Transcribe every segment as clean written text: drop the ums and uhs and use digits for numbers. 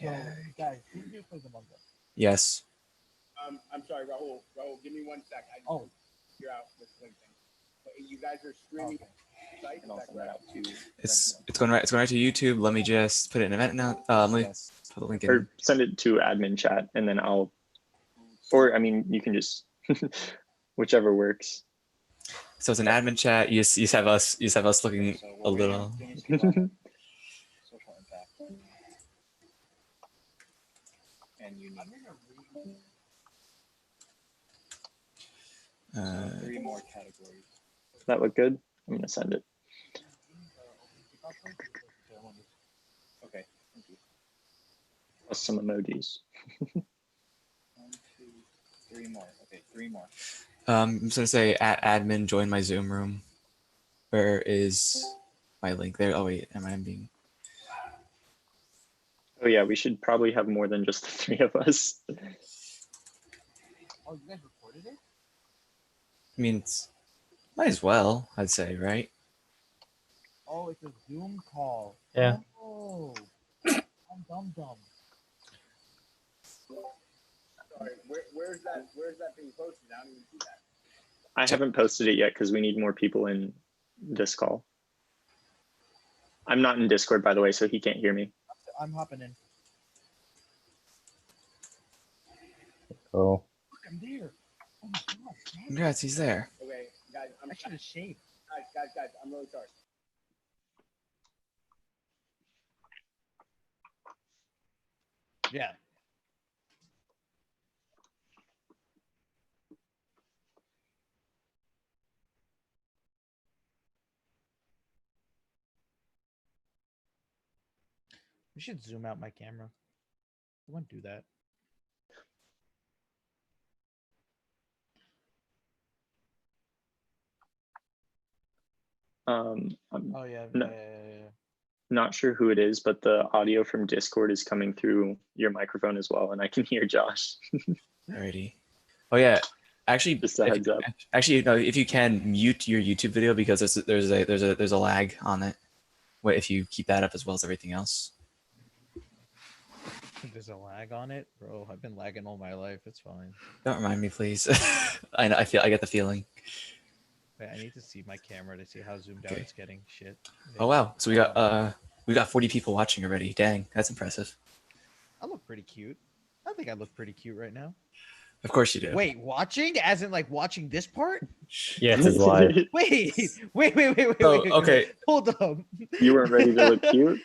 Yeah. Guys, who's here plays Among Us? Yes. I'm sorry, Rahul. Rahul, give me 1 sec. Oh, Figure out this link thing. But you guys are streaming site. And also that out to It's going right. It's going right to YouTube. Let me just put it in event now. Let me yes. put the link in. Or send it to admin chat, and then I'll. Or I mean, you can just whichever works. So it's an admin chat. You just have us. You just have us looking So a we'll little. finish the social impact. And you need so 3 more categories. Does that look good? I'm gonna send it. Okay, thank you. Plus some emojis. 1, 2, 3 more. Okay, 3 more. I'm just gonna say at admin join my Zoom room. Where is my link there? Oh wait, am I being? Oh yeah, we should probably have more than just the 3 of us. oh, you guys recorded it? I mean, might as well. I'd say, right? Oh, it's a Zoom call. Yeah. Oh, I'm dumb. Sorry, where's that being posted? I don't even see that. I haven't posted it yet because we need more people in this call. I'm not in Discord, by the way, so he can't hear me. I'm hopping in. Oh. Look, I'm there. Oh my god. man. Congrats, he's there. Okay, guys, I should have shaved. guys, I'm really sorry. Yeah. We should zoom out my camera. I won't do that. I'm Oh yeah. No. Yeah. not sure who it is, but the audio from Discord is coming through your microphone as well, and I can hear Josh. Alrighty. Oh yeah. Actually, Just a heads up. Actually, no. If you can mute your YouTube video because there's a lag on it. Wait, if you keep that up as well as everything else. There's a lag on it, bro. I've been lagging all my life. It's fine. Don't remind me, please. I know. I get the feeling. Wait, I need to see my camera to see how zoomed out Okay. it's getting. Shit. Oh wow. So we got 40 people watching already. Dang, that's impressive. I look pretty cute. I think I look pretty cute right now. Of course you do. Wait, watching? As in like watching this part? Yeah, it's his live. Wait. Oh, okay. Hold up. You weren't ready to look cute?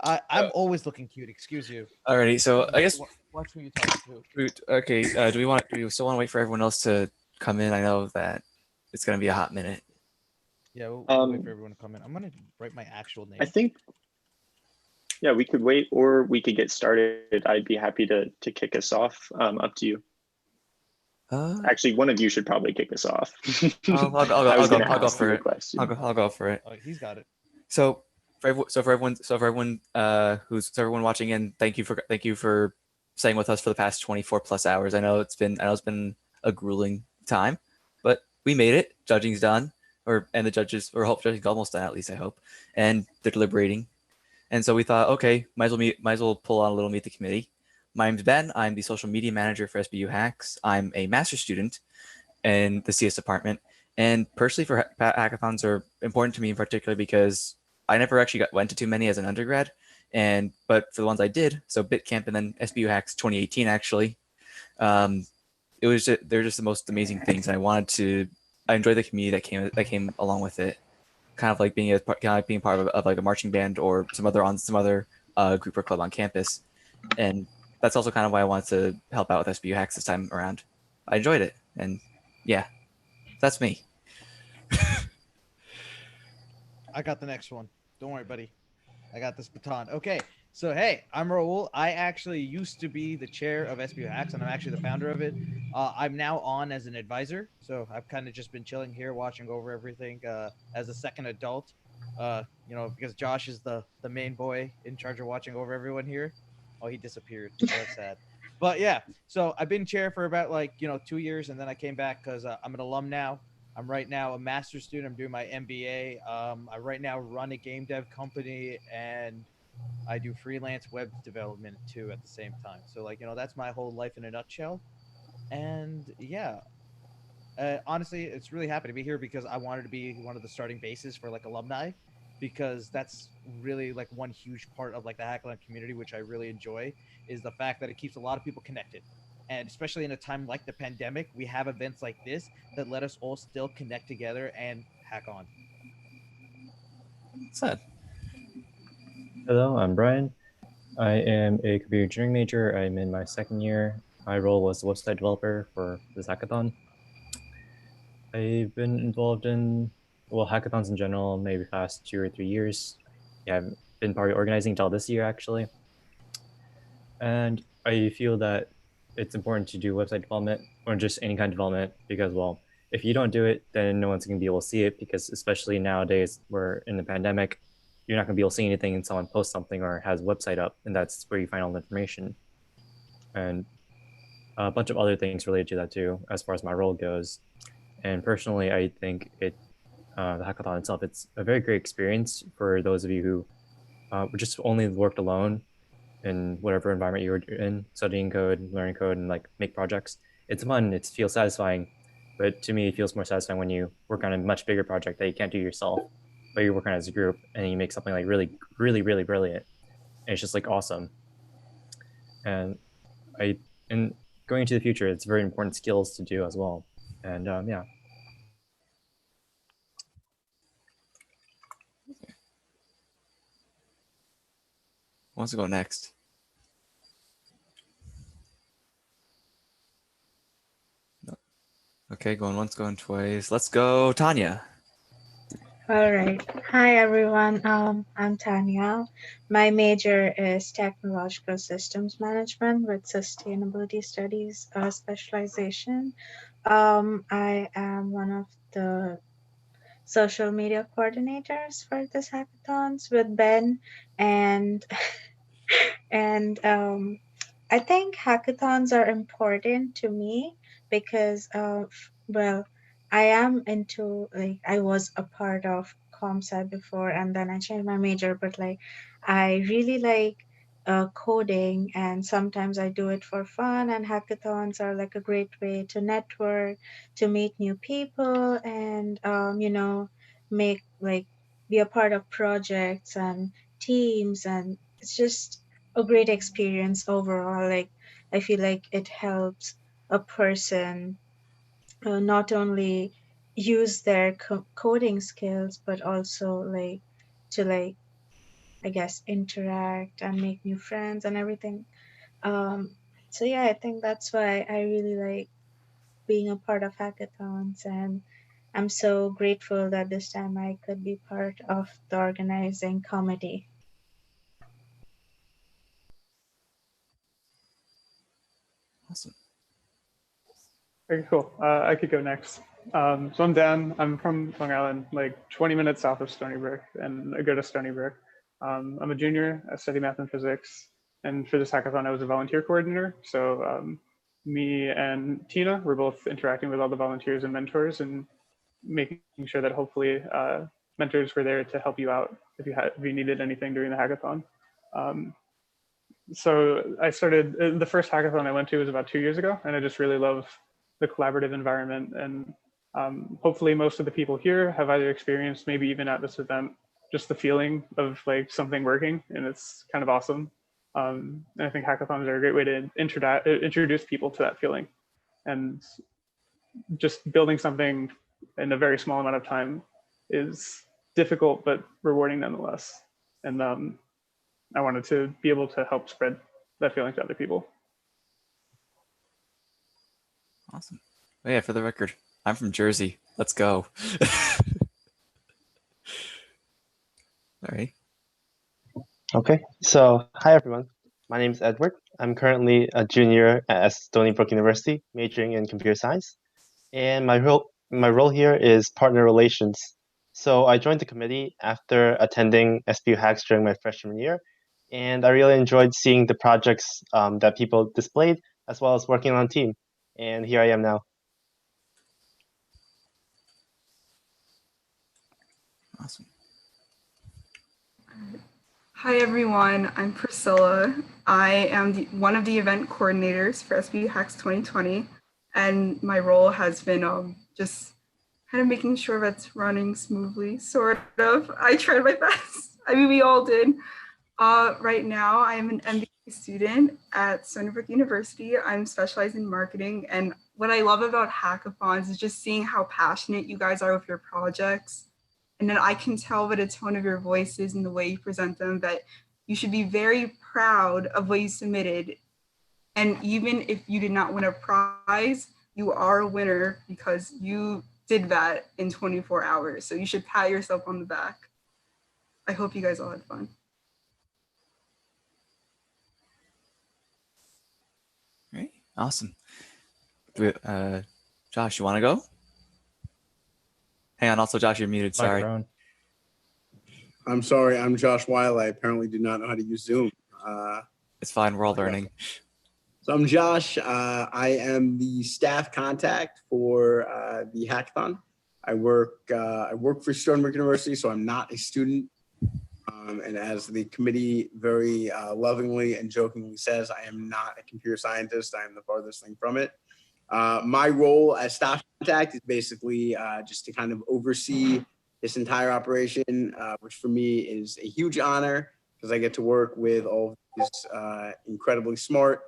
I'm always looking cute. Excuse you. Alrighty. So I guess. Watch who you talking to. Okay. Do we still want to wait for everyone else to come in? I know that it's gonna be a hot minute. Yeah, we'll wait for everyone to come in. I'm gonna write my actual name. I think, yeah, we could wait or we could get started. I'd be happy to kick us off. Up to you. Actually, one of you should probably kick us off. I'll go for it. I'll go for it. Oh, he's got it. So for everyone who's watching in, thank you for staying with us for the past 24 plus hours. I know it's been a grueling time, but we made it. Judging's done, and the judges, or hope judging's almost done, at least I hope, and they're deliberating. And so we thought, okay, might as well pull on a little meet the committee. My name's Ben. I'm the social media manager for SBUHacks. I'm a master's student in the CS department. And personally, for hackathons are important to me in particular because I never actually went to too many as an undergrad. But for the ones I did, so BitCamp and then SBUHacks 2018 actually, they're just the most amazing things. And I enjoy the community that came along with it. Kind of like being part of like a marching band or some other group or club on campus. And that's also kind of why I wanted to help out with SBUHacks this time around. I enjoyed it, and yeah, that's me. I got the next one. Don't worry, buddy. I got this baton. Okay, so hey, I'm Raul. I actually used to be the chair of SBUHacks, and I'm actually the founder of it. I'm now on as an advisor, so I've kind of just been chilling here, watching over everything as a second adult. Because Josh is the main boy in charge of watching over everyone here. Oh, he disappeared. So that's sad. But yeah, so I've been chair for about 2 years, and then I came back because I'm an alum now. I'm right now a master's student. I'm doing my MBA. I right now run a game dev company, and I do freelance web development too at the same time. So like, that's my whole life in a nutshell. And yeah, honestly, it's really happy to be here because I wanted to be one of the starting bases for like alumni, because that's really like one huge part of like the Hackland community, which I really enjoy, is the fact that it keeps a lot of people connected. And especially in a time like the pandemic, we have events like this that let us all still connect together and hack on. Sad. Hello, I'm Brian. I am a computer engineering major. I'm in my second year. My role was a website developer for this hackathon. I've been involved in, well, hackathons in general, maybe past 2 or 3 years. Yeah, I've been part of organizing until this year, actually. And I feel that it's important to do website development or just any kind of development because, well, if you don't do it, then no one's going to be able to see it because, especially nowadays, we're in the pandemic, you're not going to be able to see anything and someone posts something or has a website up, and that's where you find all the information. And a bunch of other things related to that too, as far as my role goes. And personally, I think the hackathon itself, it's a very great experience for those of you who just only worked alone in whatever environment you're in, studying code, learning code, and like make projects. It's fun. It feels satisfying, but to me, it feels more satisfying when you work on a much bigger project that you can't do yourself, but you're working as a group and you make something like really, really, really brilliant. And it's just like awesome. And I and going into the future, it's very important skills to do as well. And yeah. Who wants to go next? No. Okay, going once, going twice. Let's go, Tanya. All right. Hi, everyone. I'm Tanya. My major is technological systems management with sustainability studies specialization. I am one of the social media coordinators for this hackathons with Ben, and and I think hackathons are important to me because, well, I am into, like, I was a part of comp sci before and then I changed my major, but like, I really like coding, and sometimes I do it for fun. And hackathons are like a great way to network, to meet new people, and, make like be a part of projects and teams. And it's just a great experience overall. Like, I feel like it helps a person not only use their coding skills, but also like to, like, I guess, interact and make new friends and everything. Um, so yeah, I think that's why I really like being a part of hackathons, and I'm so grateful that this time I could be part of the organizing committee. Awesome. Very cool. I could go next. So I'm Dan. I'm from Long Island, like 20 minutes south of Stony Brook, and I go to Stony Brook. I'm a junior. I study math and physics. And for this hackathon, I was a volunteer coordinator. So me and Tina were both interacting with all the volunteers and mentors and making sure that hopefully mentors were there to help you out if you needed anything during the hackathon. Um, so I started the first hackathon I went to was about 2 years ago, and I just really love the collaborative environment. And hopefully, most of the people here have either experienced, maybe even at this event, just the feeling of like something working, and it's kind of awesome. And I think hackathons are a great way to introduce people to that feeling, and just building something in a very small amount of time is difficult but rewarding nonetheless. And I wanted to be able to help spread that feeling to other people. Awesome. Oh, yeah, for the record, I'm from Jersey. Let's go. All right. Okay, so hi everyone. My name is Edward. I'm currently a junior at Stony Brook University, majoring in computer science. And my role here is partner relations. So I joined the committee after attending SBUHacks during my freshman year, and I really enjoyed seeing the projects that people displayed, as well as working on a team. And here I am now. Awesome. Hi everyone, I'm Priscilla. I am one of the event coordinators for SBUHacks 2020, and my role has been just kind of making sure that's running smoothly, sort of. I tried my best. I mean, we all did. Right now, I am an MBA student at Stony Brook University. I'm specialized in marketing, and what I love about hackathons is just seeing how passionate you guys are with your projects. And then I can tell by the tone of your voices and the way you present them that you should be very proud of what you submitted. And even if you did not win a prize, you are a winner because you did that in 24 hours. So you should pat yourself on the back. I hope you guys all had fun. All right, awesome. Josh, you want to go? Hang on. Also, Josh, you're muted. Sorry. Microphone. I'm sorry, I'm Josh Weil. I apparently do not know how to use Zoom. It's fine. We're all learning. So I'm Josh. I am the staff contact for the hackathon. I work for Stony Brook University, so I'm not a student. And as the committee very lovingly and jokingly says, I am not a computer scientist. I am the farthest thing from it. My role as staff contact is basically just to kind of oversee this entire operation, which for me is a huge honor because I get to work with all of these incredibly smart,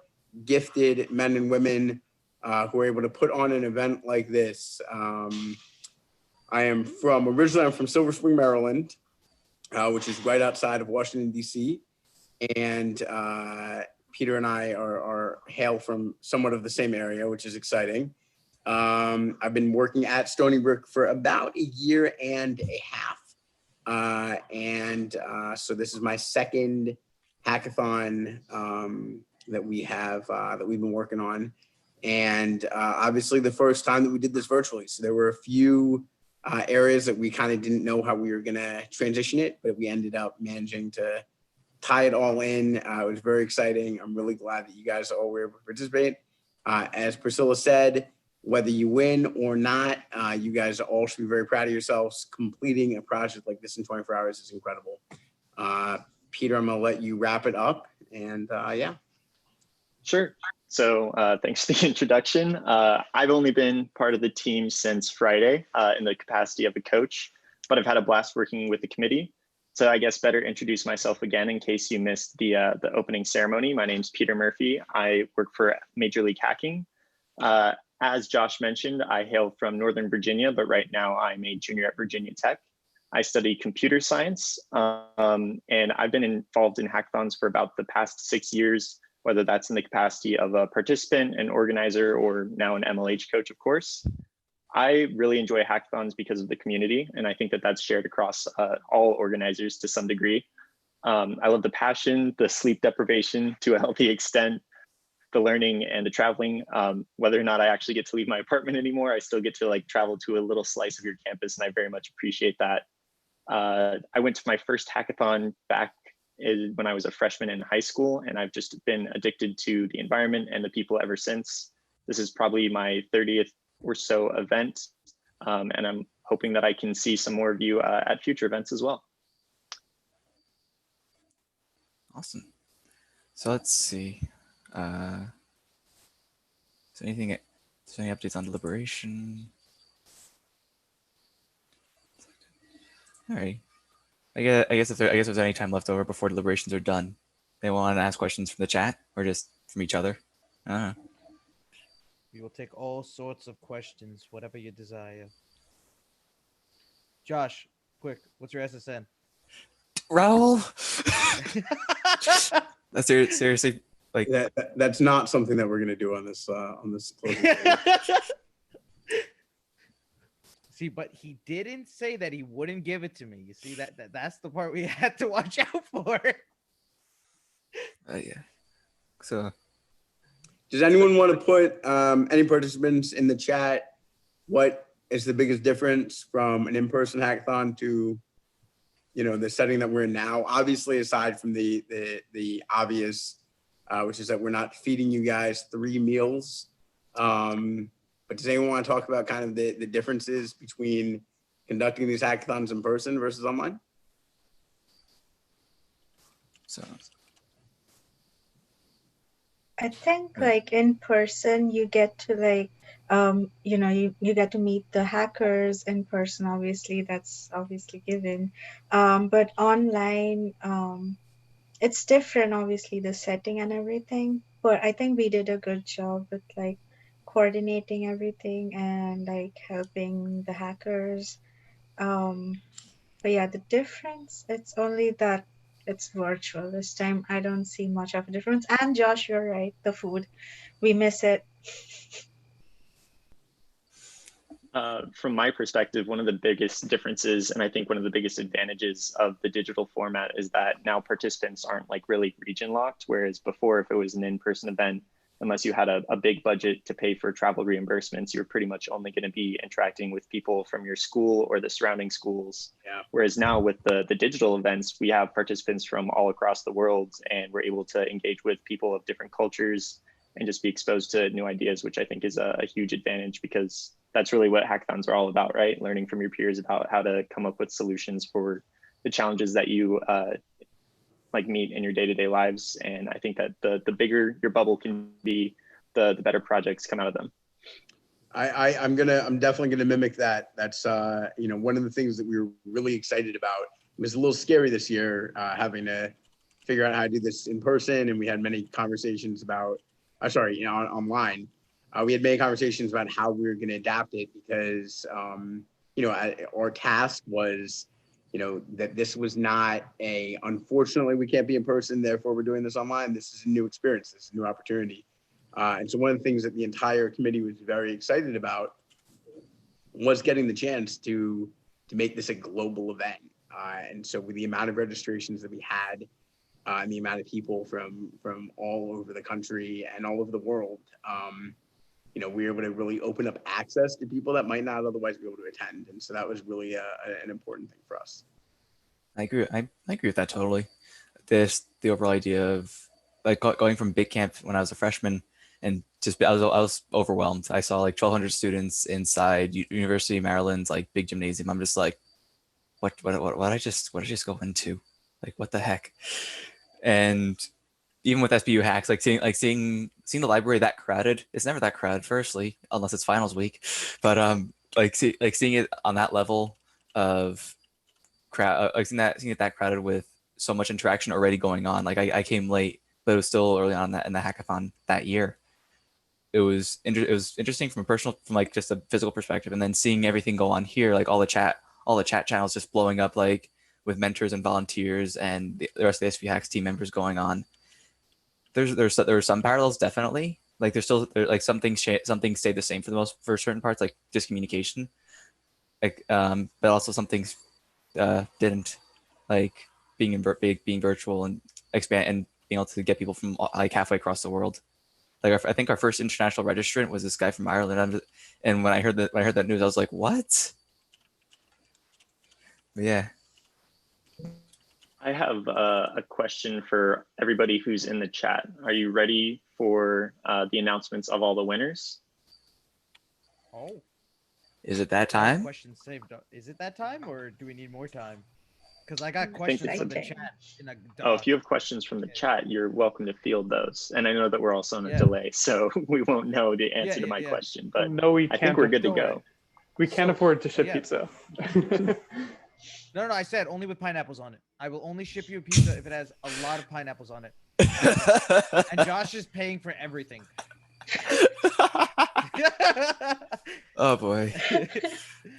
gifted men and women who are able to put on an event like this. Originally I'm from Silver Spring, Maryland, which is right outside of Washington, D.C. And Peter and I are hail from somewhat of the same area, which is exciting. I've been working at Stony Brook for about a year and a half. So this is my second hackathon that we've been working on. And obviously the first time that we did this virtually. So there were a few areas that we kind of didn't know how we were gonna transition it, but we ended up managing to tie it all in. It was very exciting. I'm really glad that you guys all were able to participate. As Priscilla said, whether you win or not, you guys all should be very proud of yourselves. Completing a project like this in 24 hours is incredible. Peter, I'm gonna let you wrap it up, and yeah. Sure. So thanks for the introduction. I've only been part of the team since Friday in the capacity of a coach, but I've had a blast working with the committee. So I guess better introduce myself again in case you missed the opening ceremony. My name's Peter Murphy. I work for Major League Hacking. As Josh mentioned, I hail from Northern Virginia, but right now I'm a junior at Virginia Tech. I study computer science, and I've been involved in hackathons for about the past 6 years, whether that's in the capacity of a participant, an organizer, or now an MLH coach, of course. I really enjoy hackathons because of the community, and I think that that's shared across all organizers to some degree. I love the passion, the sleep deprivation to a healthy extent, the learning and the traveling. Whether or not I actually get to leave my apartment anymore, I still get to like travel to a little slice of your campus, and I very much appreciate that. I went to my first hackathon back when I was a freshman in high school, and I've just been addicted to the environment and the people ever since. This is probably my 30th or so event, and I'm hoping that I can see some more of you at future events as well. Awesome. So let's see. Is there any updates on deliberation? All right. I guess if there's any time left over before deliberations are done, they want to ask questions from the chat or just from each other. We will take all sorts of questions, whatever you desire. Josh, quick, what's your SSN? Raul. That's seriously like that's not something that we're gonna do on this closing. See, but he didn't say that he wouldn't give it to me. You see that's the part we had to watch out for. yeah. So, does anyone want to put any participants in the chat? What is the biggest difference from an in-person hackathon to, the setting that we're in now? Obviously, aside from the obvious, which is that we're not feeding you guys 3 meals. But does anyone want to talk about kind of the differences between conducting these hackathons in person versus online? So I think Yeah. like in person you get to like you get to meet the hackers in person, obviously that's obviously given. But online it's different, obviously the setting and everything. But I think we did a good job with like coordinating everything and like helping the hackers. Um but yeah, the difference, it's only that it's virtual this time. I don't see much of a difference. And Josh, you're right, the food. We miss it. From my perspective, one of the biggest differences, and I think one of the biggest advantages of the digital format is that now participants aren't like really region locked. Whereas before, if it was an in-person event, unless you had a big budget to pay for travel reimbursements, you're pretty much only going to be interacting with people from your school or the surrounding schools. Yeah. Whereas now with the digital events, we have participants from all across the world, and we're able to engage with people of different cultures and just be exposed to new ideas, which I think is a huge advantage, because that's really what hackathons are all about, right? Learning from your peers about how to come up with solutions for the challenges that you like meet in your day-to-day lives. And I think that the bigger your bubble can be, the better projects come out of them. I'm definitely gonna mimic that. That's one of the things that we were really excited about. It was a little scary this year, having to figure out how to do this in person, and we had many conversations about, online. We had many conversations about how we were going to adapt it, because our task was, that this was not unfortunately we can't be in person, therefore we're doing this online. This is a new experience. This is a new opportunity. And so one of the things that the entire committee was very excited about was getting the chance to make this a global event. And so with the amount of registrations that we had, and the amount of people from all over the country and all over the world, we were able to really open up access to people that might not otherwise be able to attend. And so that was really an important thing for us. I agree. I agree with that totally. The overall idea of like going from big camp when I was a freshman, and just I was overwhelmed. I saw like 1,200 students inside University of Maryland's like big gymnasium. I'm just like, what I just go into? Like, what the heck? And even with SBUHacks, seeing the library that crowded, it's never that crowded, firstly, unless it's finals week. But seeing it on that level of crowd, seeing it that crowded with so much interaction already going on. Like I came late, but it was still early on in the hackathon that year. It was interesting from like just a physical perspective, and then seeing everything go on here, like all the chat channels just blowing up, like with mentors and volunteers and the rest of the SBUHacks team members going on. There are some parallels, definitely. Like there's like some things stay the same for certain parts, like just communication. Like but also some things didn't, like being virtual and expand and being able to get people from like halfway across the world. Like I think our first international registrant was this guy from Ireland, and when I heard that news, I was like, what? But yeah. I have a question for everybody who's in the chat. Are you ready for the announcements of all the winners? Oh. Is it that I have time? questions saved up. Is it that time, or do we need more time? Because I got questions from the chat. Oh, if you have questions from the chat, you're welcome to field those. And I know that we're also on a Yeah. delay, so we won't know the answer to my yeah. question, but No, we I can't. think we're good to go. We can't afford to ship yeah. pizza. No, I said only with pineapples on it. I will only ship you a pizza if it has a lot of pineapples on it. And Josh is paying for everything. Oh boy.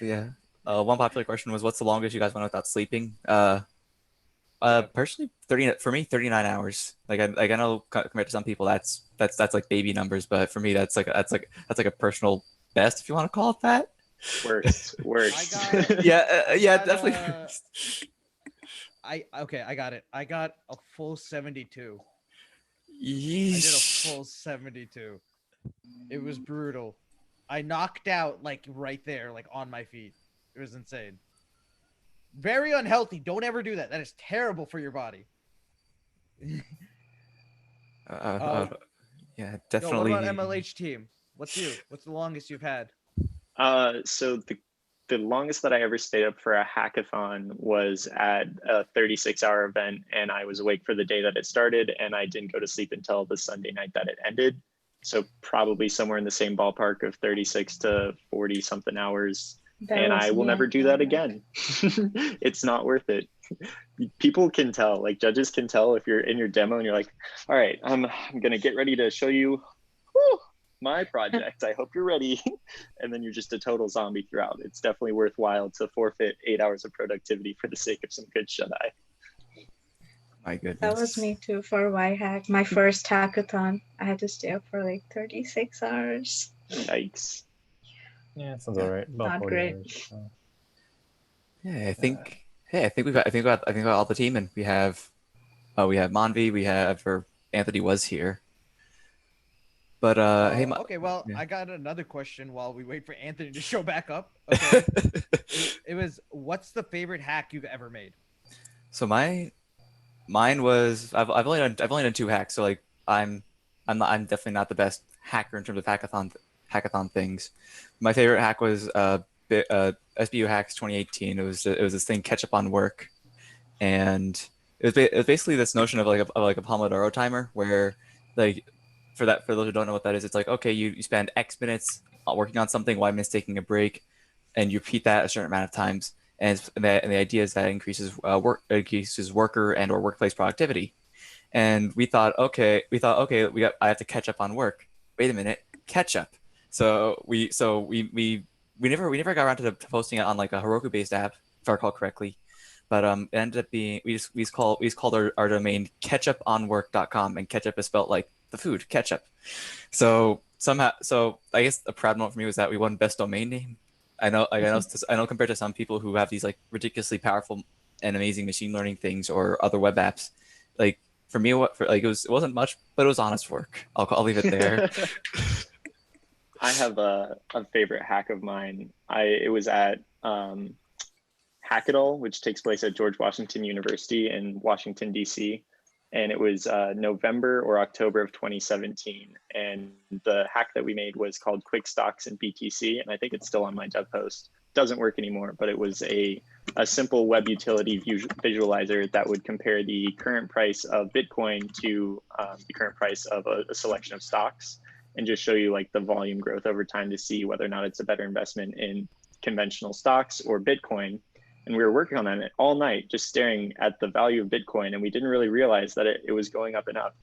Yeah. One popular question was, what's the longest you guys went without sleeping? Personally, 39 hours. Like I know compared to some people that's like baby numbers, but for me that's like a personal best, if you want to call it that. Worst. Definitely. I got it. I got a full 72. Yeesh. I did a full 72. It was brutal. I knocked out like right there, like on my feet. It was insane. Very unhealthy. Don't ever do that. That is terrible for your body. Yeah, definitely. No, what about MLH team? What's the longest you've had? So the longest that I ever stayed up for a hackathon was at a 36-hour event, and I was awake for the day that it started, and I didn't go to sleep until the Sunday night that it ended. So probably somewhere in the same ballpark of 36 to 40 something hours. That And I was will me. never do that again. It's not worth it. People can tell, like judges can tell if you're in your demo and you're like, all right, I'm gonna get ready to show you my project. I hope you're ready. And then you're just a total zombie throughout. It's definitely worthwhile to forfeit 8 hours of productivity for the sake of some good shut-eye. My goodness. That was me too for YHack. My first hackathon. I had to stay up for like 36 hours. Yikes. Yeah, sounds alright. About Not 40 great. hours. So. Yeah, I think. Hey, I think we got all the team, and we have Monvi, we have, or Anthony was here. But hey, Okay, well, yeah. I got another question while we wait for Anthony to show back up. Okay. it was, what's the favorite hack you've ever made? So mine was I've only done 2 hacks, so like I'm definitely not the best hacker in terms of hackathon things. My favorite hack was SBUHacks 2018. It was this thing, catch up on work, and it was basically this notion of like a Pomodoro timer, where like for those who don't know what that is, it's like, okay, you spend X minutes working on something, Y minutes taking a break, and you repeat that a certain amount of times. And the idea is that increases worker and or workplace productivity. And we thought, okay, I have to catch up on work. Wait a minute, catch up. So we never got around to posting it on like a Heroku based app, if I recall correctly. But it ended up being we just called our domain ketchuponwork.com, and ketchup is spelled like the food ketchup. So I guess a proud moment for me was that we won best domain name. I know compared to some people who have these like ridiculously powerful and amazing machine learning things or other web apps, like for me, it wasn't much, but it was honest work. I'll leave it there. I have a favorite hack of mine. It was at Hackathon, which takes place at George Washington University in Washington, D.C. And it was November or October of 2017. And the hack that we made was called Quick Stocks in BTC. And I think it's still on my dev post. Doesn't work anymore, but it was a simple web utility visualizer that would compare the current price of Bitcoin to the current price of a selection of stocks, and just show you like the volume growth over time to see whether or not it's a better investment in conventional stocks or Bitcoin. And we were working on that all night, just staring at the value of Bitcoin, and we didn't really realize that it was going up and up.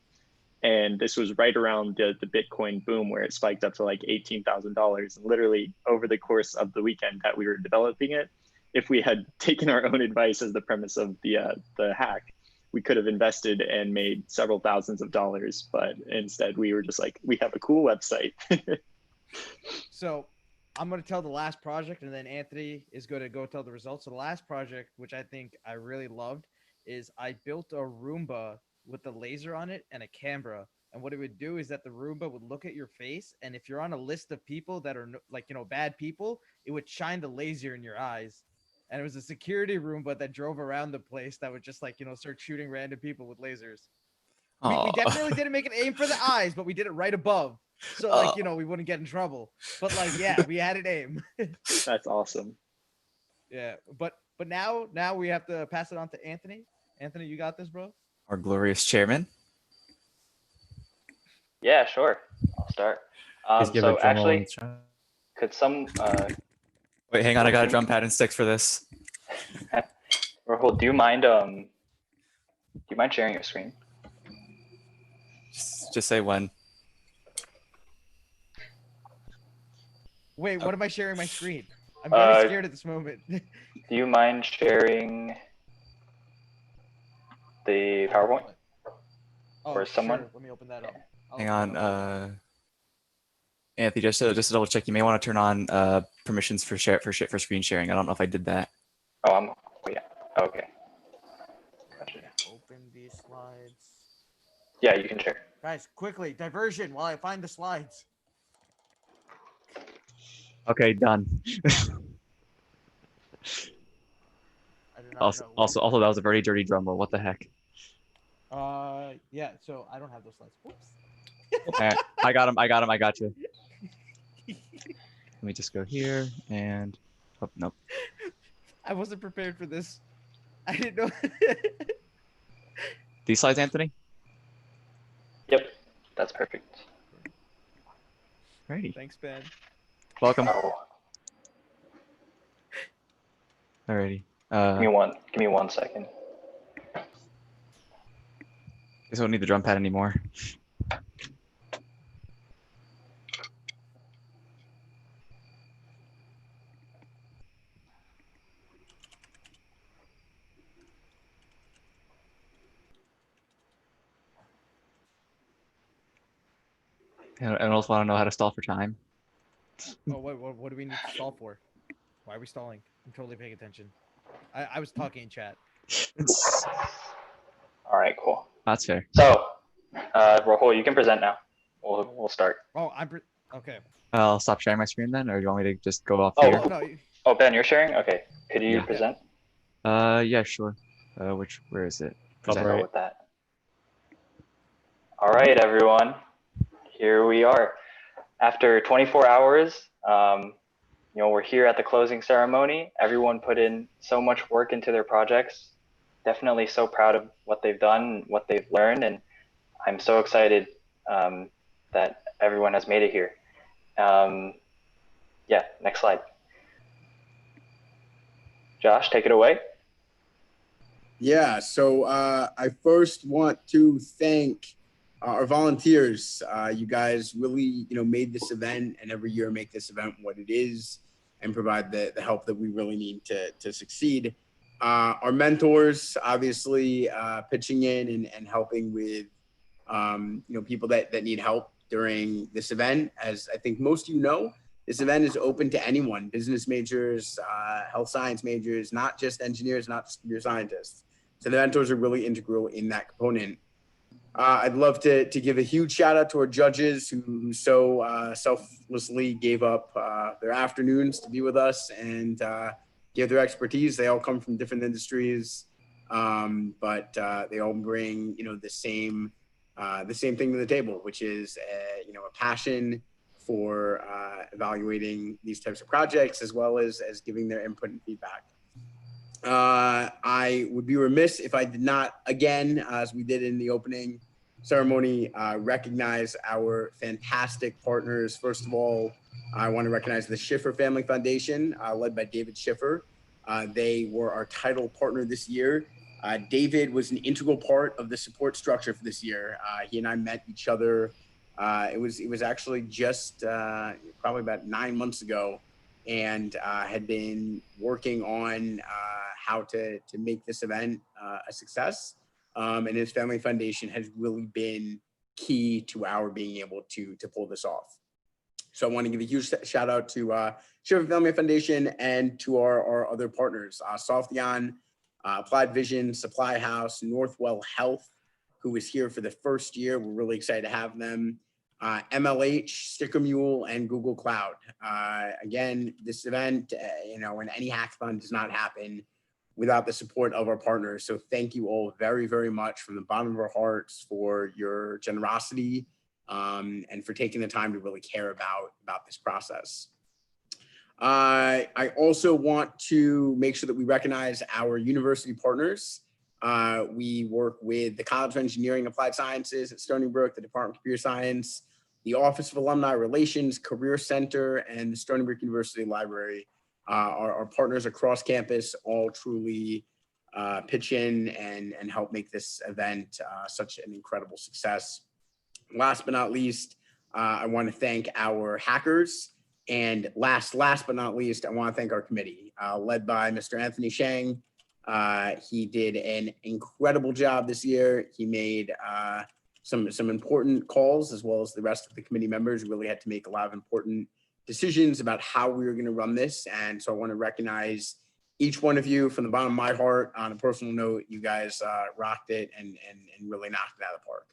And this was right around the Bitcoin boom, where it spiked up to like $18,000. And literally over the course of the weekend that we were developing it, if we had taken our own advice as the premise of the hack, we could have invested and made several thousands of dollars. But instead, we were just like, we have a cool website. So I'm going to tell the last project, and then Anthony is going to go tell the results. So the last project, which I think I really loved, is I built a Roomba with a laser on it and a camera. And what it would do is that the Roomba would look at your face, and if you're on a list of people that are like, bad people, it would shine the laser in your eyes. And it was a security Roomba that drove around the place that would just like, start shooting random people with lasers. We definitely didn't make an aim for the eyes, but we did it right above. So like, we wouldn't get in trouble. But like, yeah, we had an aim. That's awesome. Yeah. But now we have to pass it on to Anthony. Anthony, you got this, bro? Our glorious chairman. Yeah, sure. I'll start. So actually, could some wait, hang on, I got a drum pad and sticks for this. Rahul, do you mind sharing your screen? Just say when. Wait, what am I sharing my screen? I'm very scared at this moment. Do you mind sharing the PowerPoint? Or someone? Sure. Let me open that up. Hang on, Anthony, just to double check, you may want to turn on permissions for screen sharing. I don't know if I did that. Oh, yeah. Okay. Gotcha. Open these slides. Yeah, you can share. Guys, quickly, diversion while I find the slides. Okay, done. Also, that was a very dirty drum roll. What the heck? Yeah. So I don't have those slides. Whoops. I got him. I got you. Let me just go here and Oh, nope. I wasn't prepared for this. I didn't know. These slides, Anthony? Yep, that's perfect. Alrighty. Thanks, Ben. Welcome. Oh, Alrighty. give me one second. Guess I don't need the drum pad anymore. I also want to know how to stall for time. Oh, wait, what do we need to stall for? Why are we stalling? I'm totally paying attention. I was talking in chat. All right, cool. That's fair. So, Rahul, you can present now. We'll start. Oh, okay. I'll stop sharing my screen then, or do you want me to just go off Oh, here? No, oh, Ben, you're sharing? Okay. Could you Yeah. present? Yeah, sure. Where is it? Let's Present. go with that. All right, everyone. Here we are. After 24 hours, we're here at the closing ceremony. Everyone put in so much work into their projects. Definitely so proud of what they've done, what they've learned, and I'm so excited that everyone has made it here. Yeah, next slide. Josh, take it away. Yeah, so I first want to thank our volunteers. You guys really, made this event, and every year make this event what it is, and provide the help that we really need to succeed. Our mentors, obviously, pitching in and helping with, people that need help during this event. As I think most of you know, this event is open to anyone: business majors, health science majors, not just engineers, not just computer scientists. So the mentors are really integral in that component. I'd love to give a huge shout out to our judges who so selflessly gave up their afternoons to be with us and give their expertise. They all come from different industries, but they all bring the same thing to the table, which is a passion for evaluating these types of projects, as well as giving their input and feedback. I would be remiss if I did not, again, as we did in the opening ceremony, recognize our fantastic partners. First of all, I want to recognize the Schiffer Family Foundation, led by David Schiffer. They were our title partner this year. David was an integral part of the support structure for this year. He and I met each other. It was actually just probably about 9 months ago, and had been working on how to make this event a success. And his family foundation has really been key to our being able to pull this off. So I want to give a huge shout out to Schiffer Family Foundation and to our other partners, Softheon, Applied Vision, Supply House, Northwell Health, who is here for the first year. We're really excited to have them. MLH, Sticker Mule, and Google Cloud. Again, this event, and any hackathon does not happen without the support of our partners. So thank you all very, very much from the bottom of our hearts for your generosity and for taking the time to really care about this process. I also want to make sure that we recognize our university partners. We work with the College of Engineering and Applied Sciences at Stony Brook, the Department of Computer Science, the Office of Alumni Relations, Career Center, and the Stony Brook University Library. Our partners across campus all truly pitch in and help make this event such an incredible success. Last but not least, I want to thank our hackers. And last but not least, I want to thank our committee, led by Mr. Anthony Shang. He did an incredible job this year. He made some important calls, as well as the rest of the committee members really had to make a lot of important decisions about how we were going to run this. And so I want to recognize each one of you from the bottom of my heart. On a personal note, you guys rocked it and really knocked it out of the park.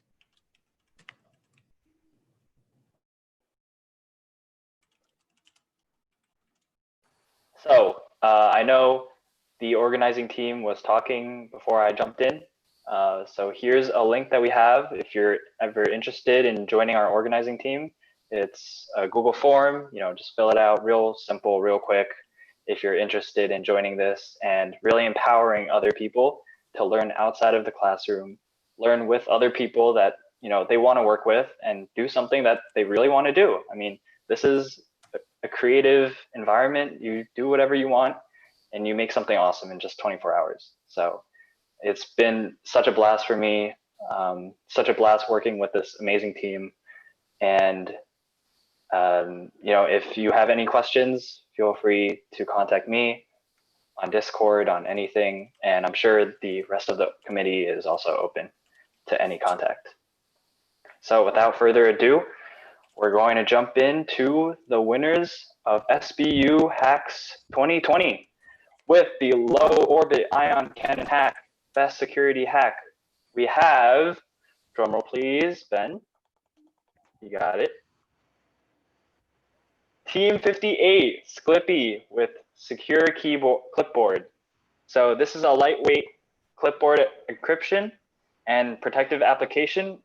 So I know the organizing team was talking before I jumped in. So here's a link that we have if you're ever interested in joining our organizing team. It's a Google form, just fill it out real simple, real quick. if you're interested in joining this and really empowering other people to learn outside of the classroom, learn with other people that they want to work with, and do something that they really want to do. I mean, this is a creative environment. You do whatever you want and you make something awesome in just 24 hours. So it's been such a blast for me, such a blast working with this amazing team. And if you have any questions, feel free to contact me on Discord, on anything. And I'm sure the rest of the committee is also open to any contact. So without further ado, we're going to jump into the winners of SBUHacks 2020 with the low orbit ion cannon hack, best security hack. We have, drumroll please, Ben, you got it. Team 58, Sclippy with secure keyboard clipboard. So this is a lightweight clipboard encryption and protective application.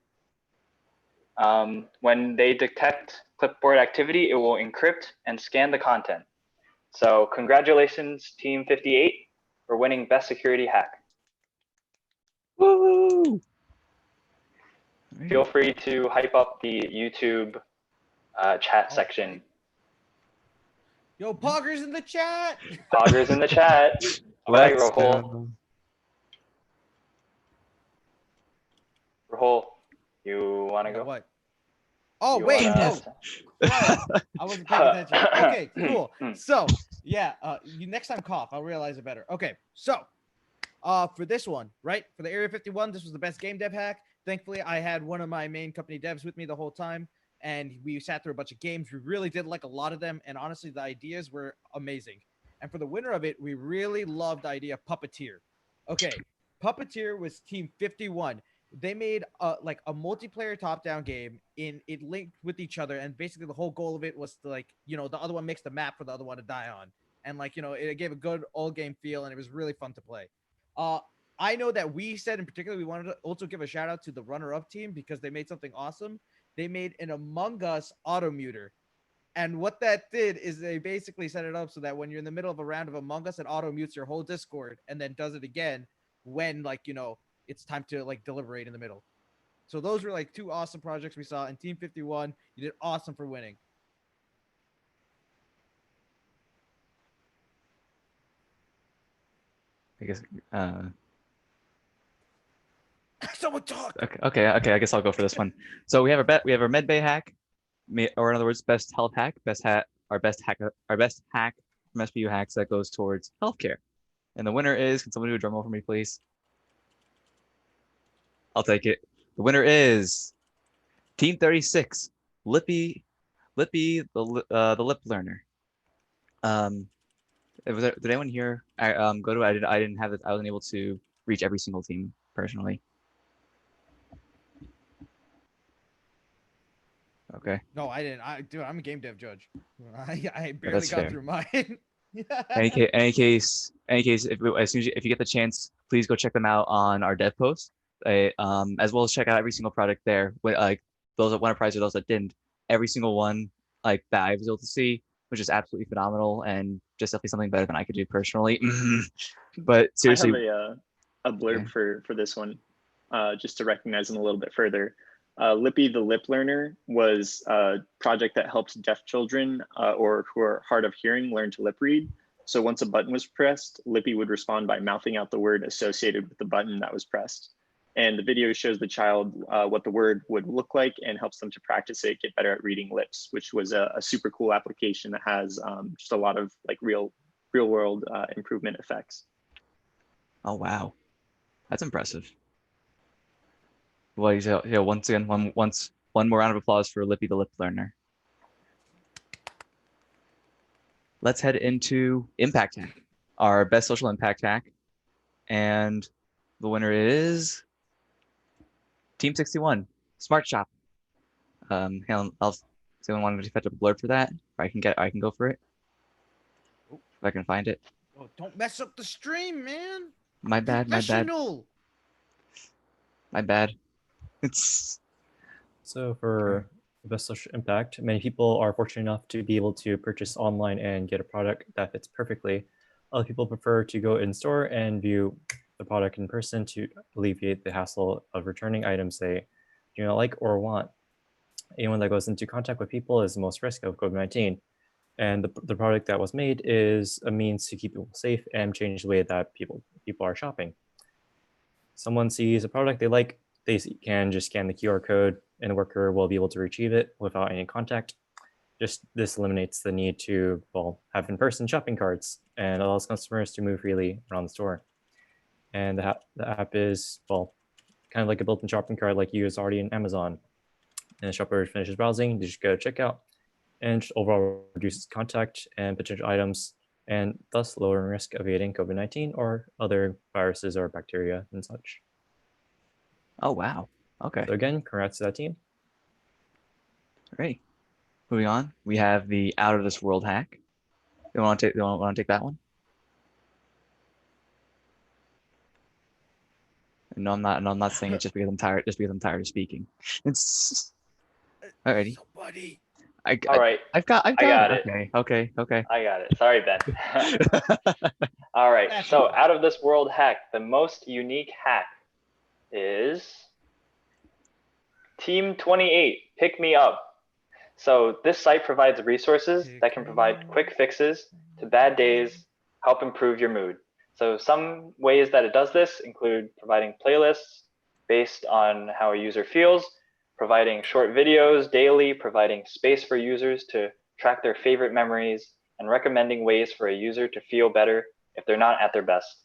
When they detect clipboard activity, it will encrypt and scan the content. So congratulations, Team 58, for winning Best Security Hack. Woo! Feel free to hype up the YouTube chat section. Yo, Poggers in the chat. Poggers in the chat. All right, Rahul. Rahul, you want to go? What? Oh, You wait. wanna- I wasn't paying attention. Okay, cool. So, yeah, next time cough, I'll realize it better. Okay, so, for this one, right? For the Area 51, this was the best game dev hack. Thankfully, I had one of my main company devs with me the whole time, and we sat through a bunch of games. We really did like a lot of them, and honestly, the ideas were amazing. And for the winner of it, we really loved the idea of Puppeteer. Okay, Puppeteer was Team 51. They made like a multiplayer top-down game. It linked with each other, and basically the whole goal of it was to the other one makes the map for the other one to die on, and it gave a good all game feel, and it was really fun to play. I know that we said in particular we wanted to also give a shout out to the runner-up team because they made something awesome. They made an Among Us auto-muter. And what that did is they basically set it up so that when you're in the middle of a round of Among Us, it auto-mutes your whole Discord and then does it again when it's time to deliberate in the middle. So those were two awesome projects we saw in Team 51. You did awesome for winning. I guess. Someone talk. Okay. I guess I'll go for this one. So we have our med bay hack, or in other words, best health hack, our best hack from SBUHacks that goes towards healthcare. And the winner is, can someone do a drum roll for me, please? I'll take it. The winner is Team 36, Lippy, the lip learner. Did anyone here go to? I didn't have it. I wasn't able to reach every single team personally. Okay. No, I didn't. I'm a game dev judge. I barely got fair. through mine. Any case, if you get the chance, please go check them out on our dev post, as well as check out every single product there. Those that won a prize or those that didn't, every single one that I was able to see, which is absolutely phenomenal and just definitely something better than I could do personally. But seriously, I have a blurb for this one, just to recognize them a little bit further. Lippy the Lip Learner was a project that helps deaf children or who are hard of hearing learn to lip read. So once a button was pressed, Lippy would respond by mouthing out the word associated with the button that was pressed. And the video shows the child what the word would look like and helps them to practice it, get better at reading lips, which was a super cool application that has just a lot of real world improvement effects. Oh wow, that's impressive. Well, once again, one more round of applause for Lippy the Lip Learner. Let's head into Impact Hack, our best social impact hack, and the winner is Team 61, Smart Shop. Does anyone want to fetch a blurb for that? Or I can go for it. If I can find it. Oh, don't mess up the stream, man. My bad. Professional. My bad. It's So for the best social impact. Many people are fortunate enough to be able to purchase online and get a product that fits perfectly. Other people prefer to go in store and view the product in person to alleviate the hassle of returning items they do not like or want. Anyone that goes into contact with people is the most risk of COVID-19. And the product that was made is a means to keep people safe and change the way that people are shopping. Someone sees a product they like, they can just scan the QR code and the worker will be able to retrieve it without any contact. Just this eliminates the need to, well, have in-person shopping carts and allows customers to move freely around the store. And the app is, well, kind of like a built-in shopping cart like you use already in Amazon. And the shopper finishes browsing, they just go check out, and overall reduces contact and potential items, and thus lowering risk of getting COVID-19 or other viruses or bacteria and such. Oh, wow. Okay. So again, congrats to that team. Great. Moving on, we have the Out of This World hack. You want to take that one? No, I'm not. No, I'm not saying it just because I'm tired. Just because I'm tired of speaking. It's alrighty. Somebody. All right. I've got it. Okay. I got it. Sorry, Ben. All right. So Out of This World hack, the most unique hack is Team 28, Pick Me Up. So this site provides resources that can provide quick fixes to bad days, help improve your mood. So some ways that it does this include providing playlists based on how a user feels, providing short videos daily, providing space for users to track their favorite memories, and recommending ways for a user to feel better if they're not at their best.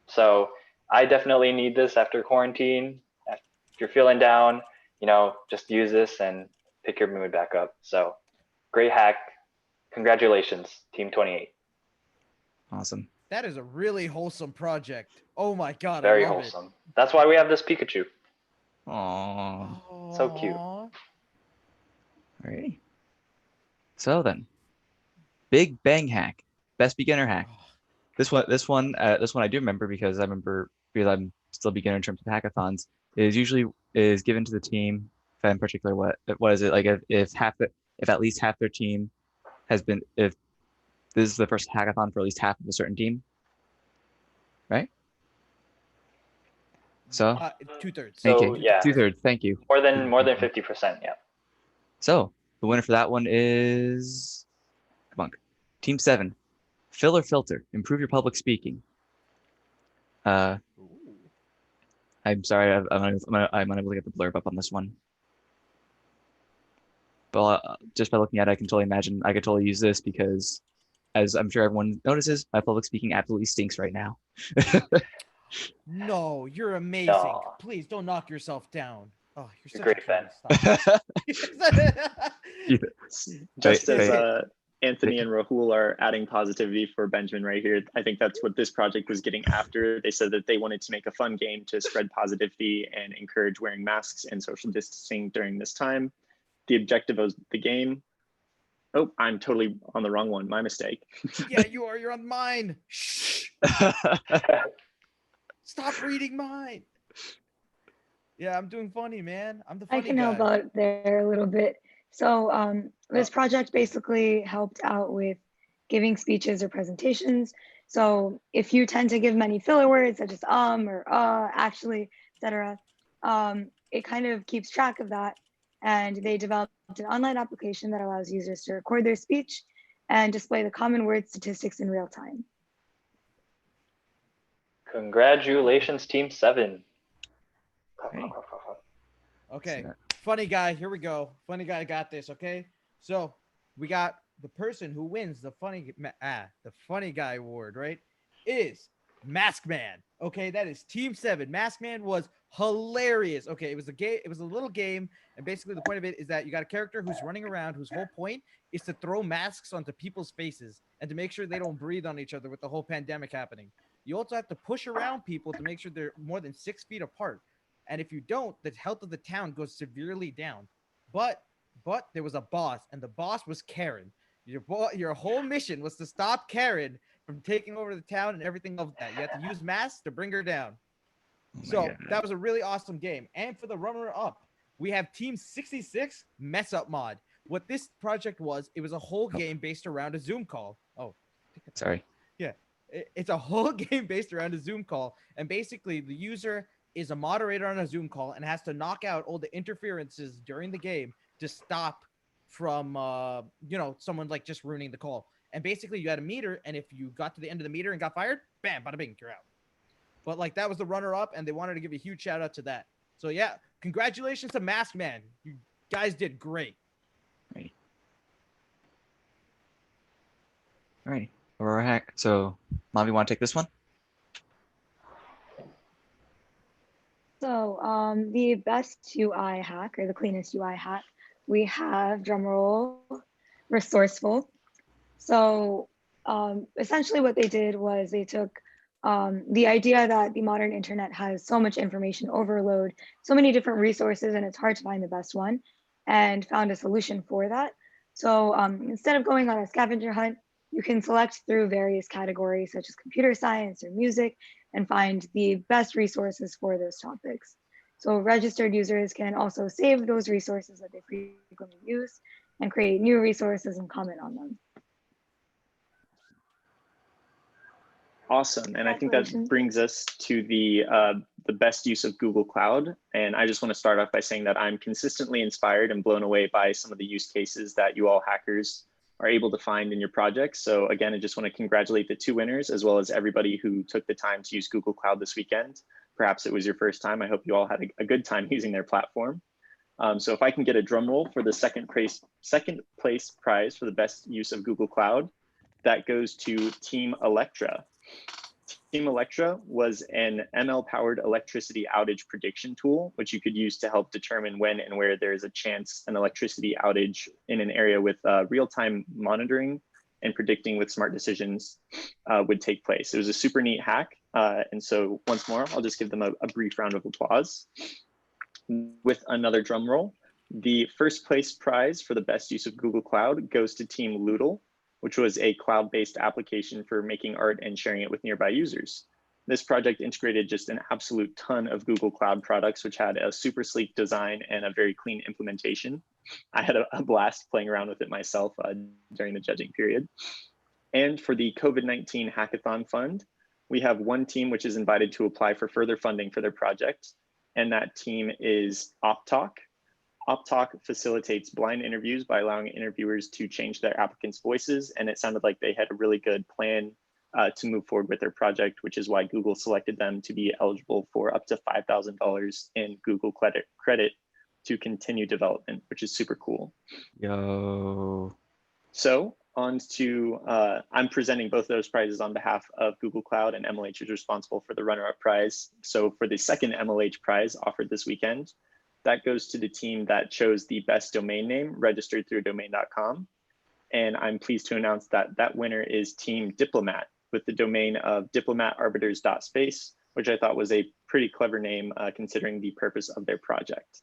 So I definitely need this after quarantine. If you're feeling down, just use this and pick your mood back up. So great hack. Congratulations, Team 28. Awesome. That is a really wholesome project. Oh my God. Very I love wholesome. That's why we have this Pikachu. Aww. So cute. Alrighty. So then, Big Bang hack, best beginner hack. This one I do remember because I'm still a beginner in terms of hackathons. Is given to the team. If in particular, what is it like? If at least half their team has been, if this is the first hackathon for at least half of a certain team, right? So 2/3. So yeah, 2/3. Thank you. More than 50%. Yeah. So the winner for that one is, come on, Team 7. Fill or filter. Improve your public speaking. I'm sorry, I'm unable to get the blurb up on this one. But just by looking at it, I can totally imagine I could totally use this because, as I'm sure everyone notices, my public speaking absolutely stinks right now. No, you're amazing. No. Please don't knock yourself down. Oh, you're such Great, a Ben. Just as Anthony and Rahul are adding positivity for Benjamin right here, I think that's what this project was getting after. They said that they wanted to make a fun game to spread positivity and encourage wearing masks and social distancing during this time. The objective of the game. Oh, I'm totally on the wrong one. My mistake. Yeah, you are. You're on mine. Shh. Stop reading mine. Yeah, I'm doing funny, man. I'm the funny I can guy. help out there a little bit. So this project basically helped out with giving speeches or presentations. So if you tend to give many filler words such as or actually, etc., it kind of keeps track of that. And they developed an online application that allows users to record their speech and display the common word statistics in real time. Congratulations, Team 7. Okay, funny guy, here we go. Funny guy got this, okay? So we got the person who wins the funny guy award, right? Is Mask Man. Okay, that is Team 7. Mask Man was hilarious. Okay, it was a little game, and basically the point of it is that you got a character who's running around whose whole point is to throw masks onto people's faces and to make sure they don't breathe on each other with the whole pandemic happening. You also have to push around people to make sure they're more than 6 feet apart. And if you don't, the health of the town goes severely down. But there was a boss, and the boss was Karen. Your whole mission was to stop Karen from taking over the town and everything of that. You had to use masks to bring her down. So that was a really awesome game. And for the runner-up, we have Team 66 Mess Up Mod. What this project was, it was a whole game based around a Zoom call. Oh, Sorry. yeah. It's a whole game based around a Zoom call. And basically, the user is a moderator on a Zoom call and has to knock out all the interferences during the game to stop from, someone like just ruining the call. And basically, you had a meter, and if you got to the end of the meter and got fired, bam, bada bing, you're out. But like that was the runner-up, and they wanted to give a huge shout out to that. So yeah, congratulations to Mask Man. You guys did great. Right. All right. Aurora hack. So, Mom, you want to take this one? So the best UI hack, or the cleanest UI hack, we have, drumroll, resourceful. So essentially what they did was they took the idea that the modern internet has so much information overload, so many different resources, and it's hard to find the best one, and found a solution for that. So instead of going on a scavenger hunt, you can select through various categories such as computer science or music and find the best resources for those topics. So registered users can also save those resources that they frequently use and create new resources and comment on them. Awesome, and I think that brings us to the best use of Google Cloud. And I just want to start off by saying that I'm consistently inspired and blown away by some of the use cases that you all hackers are able to find in your projects. So again, I just want to congratulate the 2 winners, as well as everybody who took the time to use Google Cloud this weekend. Perhaps it was your first time. I hope you all had a good time using their platform. So if I can get a drum roll for the second place prize for the best use of Google Cloud, that goes to Team Electra. Team Electra was an ML-powered electricity outage prediction tool, which you could use to help determine when and where there is a chance an electricity outage in an area with real-time monitoring and predicting with smart decisions would take place. It was a super neat hack. And so once more, I'll just give them a brief round of applause. With another drum roll, the first place prize for the best use of Google Cloud goes to Team Loodle, which was a cloud-based application for making art and sharing it with nearby users. This project integrated just an absolute ton of Google Cloud products, which had a super sleek design and a very clean implementation. I had a blast playing around with it myself during the judging period. And for the COVID-19 Hackathon Fund, we have one team which is invited to apply for further funding for their project, and that team is OpTalk. OpTalk facilitates blind interviews by allowing interviewers to change their applicants' voices, and it sounded like they had a really good plan to move forward with their project, which is why Google selected them to be eligible for up to $5,000 in Google credit to continue development, which is super cool. Yo. So on to, I'm presenting both of those prizes on behalf of Google Cloud, and MLH is responsible for the runner-up prize. So for the second MLH prize offered this weekend, that goes to the team that chose the best domain name registered through domain.com. And I'm pleased to announce that that winner is Team Diplomat with the domain of diplomatarbiters.space, which I thought was a pretty clever name considering the purpose of their project.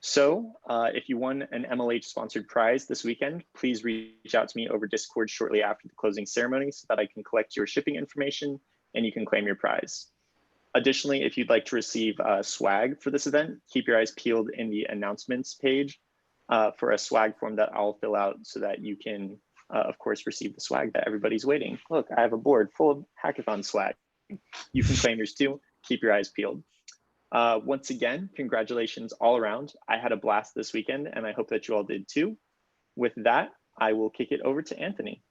So if you won an MLH sponsored prize this weekend, please reach out to me over Discord shortly after the closing ceremony so that I can collect your shipping information and you can claim your prize. Additionally, if you'd like to receive swag for this event, keep your eyes peeled in the announcements page for a swag form that I'll fill out so that you can, of course, receive the swag that everybody's waiting. Look, I have a board full of hackathon swag. You can claim yours too. Keep your eyes peeled. Once again, congratulations all around. I had a blast this weekend and I hope that you all did too. With that, I will kick it over to Anthony.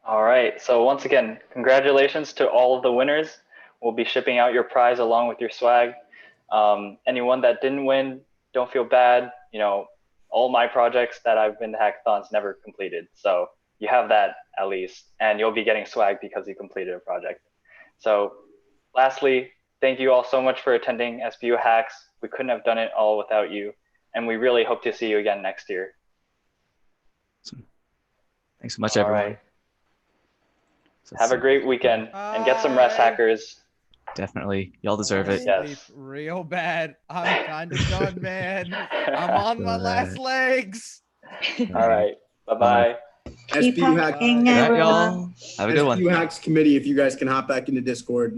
All right, so once again, congratulations to all of the winners. We'll be shipping out your prize along with your swag. Anyone that didn't win, don't feel bad. You know, all my projects that I've been to hackathons never completed. So you have that at least, and you'll be getting swag because you completed a project. So lastly, thank you all so much for attending SBU Hacks. We couldn't have done it all without you. And we really hope to see you again next year. Thanks so much, everyone. Right. Have a great weekend and get some rest, hackers. Definitely. Y'all deserve it. Yes. Real bad. I'm kind of done, man. I'm on my last legs. All right. Bye-bye. SBU Hacks, hacking, everyone. Have a good one. SBU Hacks committee, if you guys can hop back into Discord.